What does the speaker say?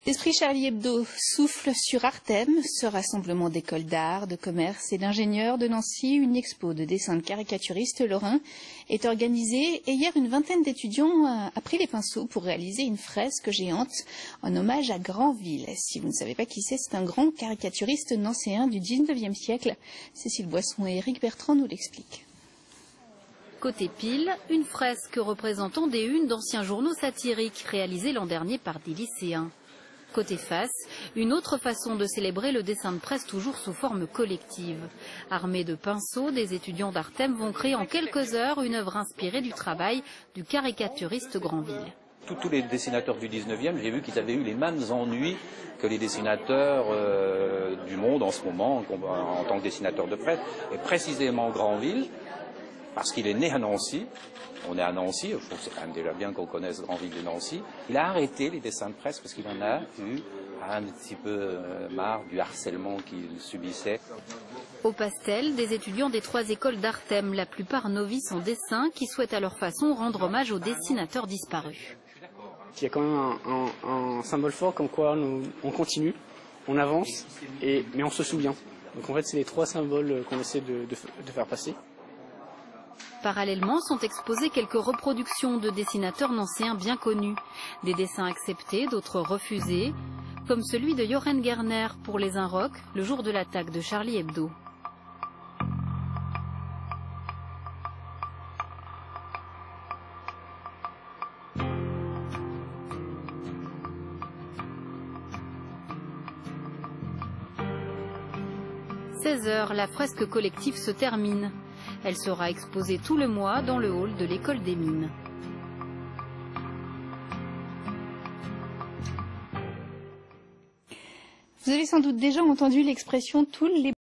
L'esprit Charlie Hebdo souffle sur Artem, ce rassemblement d'écoles d'art, de commerce et d'ingénieurs de Nancy. Une expo de dessins de caricaturistes lorrains est organisée et hier une vingtaine d'étudiants a pris les pinceaux pour réaliser une fresque géante en hommage à Granville. Si vous ne savez pas qui c'est un grand caricaturiste nancéen du 19e siècle. Cécile Boisson et Éric Bertrand nous l'expliquent. Côté pile, une fresque représentant des unes d'anciens journaux satiriques réalisés l'an dernier par des lycéens. Côté face, une autre façon de célébrer le dessin de presse toujours sous forme collective. Armés de pinceaux, des étudiants d'Artem vont créer en quelques heures une œuvre inspirée du travail du caricaturiste Granville. Tous les dessinateurs du 19e, j'ai vu qu'ils avaient eu les mêmes ennuis que les dessinateurs du monde en ce moment, en tant que dessinateur de presse. Et précisément Granville, parce qu'il est né à Nancy, on est à Nancy, je trouve que c'est quand même déjà bien qu'on connaisse Granville de Nancy. Il a arrêté les dessins de presse parce qu'il en a eu un petit peu marre du harcèlement qu'il subissait. Au pastel, des étudiants des 3 écoles d'Artem, la plupart novices en dessin, qui souhaitent à leur façon rendre hommage aux dessinateurs disparus. Il y a quand même un symbole fort comme quoi on continue, on avance, mais on se souvient. Donc en fait c'est les 3 symboles qu'on essaie de faire passer. Parallèlement sont exposées quelques reproductions de dessinateurs nancéens bien connus. Des dessins acceptés, d'autres refusés, comme celui de Jochen Gerner pour Les Inrocks, le jour de l'attaque de Charlie Hebdo. « 16h, la fresque collective se termine. Elle sera exposée tout le mois dans le hall de l'école des mines. Vous avez sans doute déjà entendu l'expression « tous les